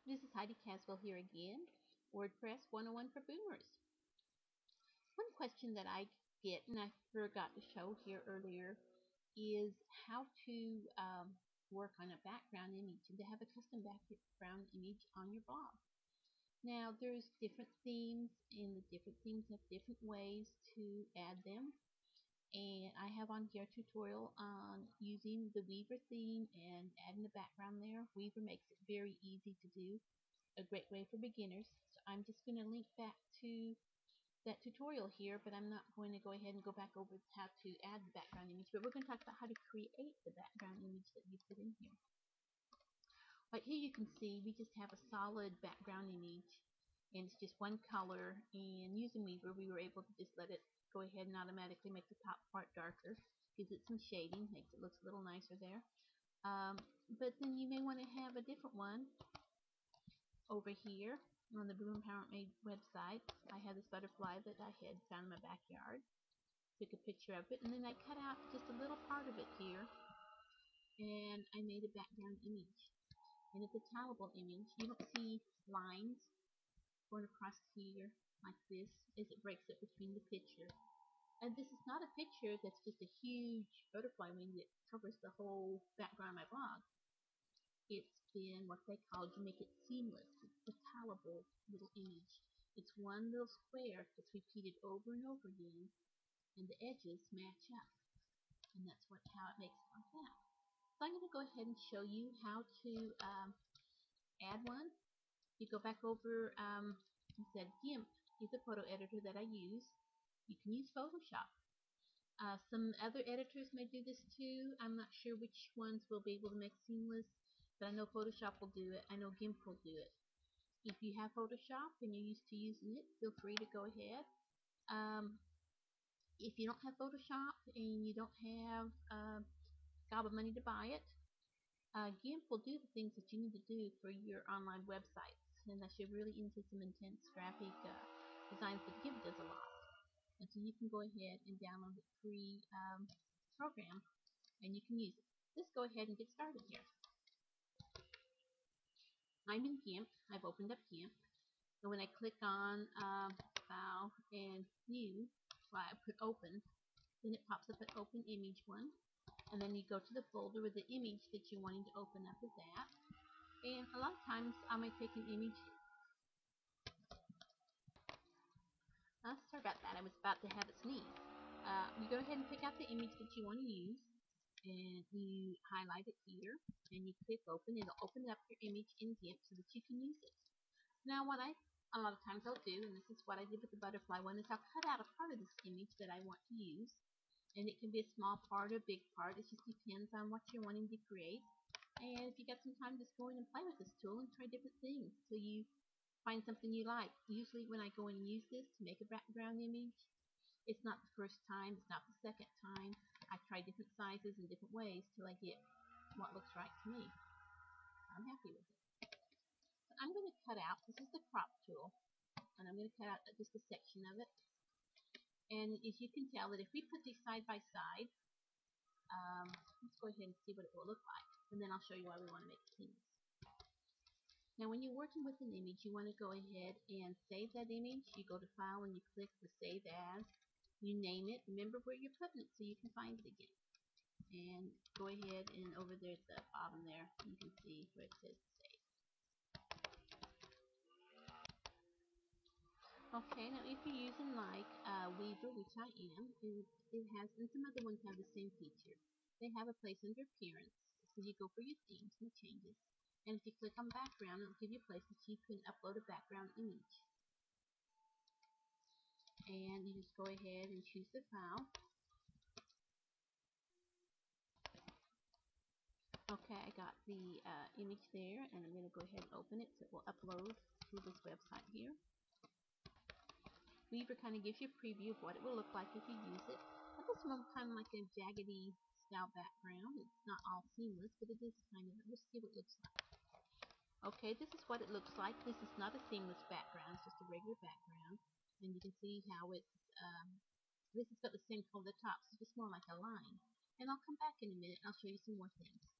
This is Heidi Caswell here again, WordPress 101 for Boomers. One question that I get, and I forgot to show here earlier, is how to work on a background image and to have a custom background image on your blog. Now, there's different themes, and the different themes have different ways to add them. And I have on here a tutorial on using the Weaver theme and adding the background there. Weaver makes it very easy to do, a great way for beginners. So I'm just going to link back to that tutorial here, but I'm not going to go ahead and go back over how to add the background image, but we're going to talk about how to create the background image that you put in here. Right here you can see we just have a solid background image, and it's just one color, and using Weaver we were able to just let it go ahead and automatically make the top part darker, gives it some shading, makes it look a little nicer there. But then you may want to have a different one over here on the Bloom Empowerment Made website. I had this butterfly that I had found in my backyard. Took a picture of it, and then I cut out just a little part of it here, and I made a background image. And it's a tellable image. You don't see lines going across here like this as it breaks up between the picture. And this is not a picture that's just a huge butterfly wing that covers the whole background of my blog. It's been what they call to make it seamless. It's a tellable little image. It's one little square that's repeated over and over again, and the edges match up, and that's how it makes it like that. So I'm going to go ahead and show you how to add one. You go back over, I said GIMP is a photo editor that I use. You can use Photoshop. Some other editors may do this too. I'm not sure which ones will be able to make seamless, but I know Photoshop will do it. I know GIMP will do it. If you have Photoshop and you're used to using it, feel free to go ahead. If you don't have Photoshop and you don't have gobble money to buy it, GIMP will do the things that you need to do for your online websites, unless you're really into some intense graphic designs, but GIMP does a lot. And so you can go ahead and download the free program, and you can use it. Let's go ahead and get started here. I'm in GIMP. I've opened up GIMP. And when I click on File and New, well, I put Open, then it pops up an Open Image one. And then you go to the folder with the image that you're wanting to open up with that. And a lot of times I might take an image. Sorry about that. I was about to have it sneeze. You go ahead and pick out the image that you want to use, and you highlight it here, and you click open. It'll open up your image in GIMP so that you can use it. Now, what a lot of times I'll do, and this is what I did with the butterfly one, is I'll cut out a part of this image that I want to use, and it can be a small part or a big part. It just depends on what you're wanting to create. And if you got some time, just go in and play with this tool and try different things till you find something you like. Usually when I go in and use this to make a background image, it's not the first time, it's not the second time. I try different sizes and different ways till I get what looks right to me. I'm happy with it. So I'm going to cut out, this is the crop tool, and I'm going to cut out just a section of it. And as you can tell, that if we put these side by side, let's go ahead and see what it will look like, and then I'll show you why we want to make it seamless. Now when you're working with an image, you want to go ahead and save that image. You go to File and you click the Save As. You name it. Remember where you're putting it so you can find it again. And go ahead and over there at the bottom there, you can see where it says Save. Okay, now if you're using like Weaver, which I am, it has, and some other ones have the same feature. They have a place under Appearance, so you go for your themes and changes. And if you click on background, it'll give you a place that you can upload a background image. And you just go ahead and choose the file. Okay, I got the image there, and I'm going to go ahead and open it so it will upload to this website here. Weaver kind of gives you a preview of what it will look like if you use it. Now, this one kind of like a jaggedy style background. It's not all seamless, but it is kind of, let's see what it looks like. Okay, this is what it looks like. This is not a seamless background, it's just a regular background. And you can see how it's, this has got the same color at the top, so it's just more like a line. And I'll come back in a minute and I'll show you some more things.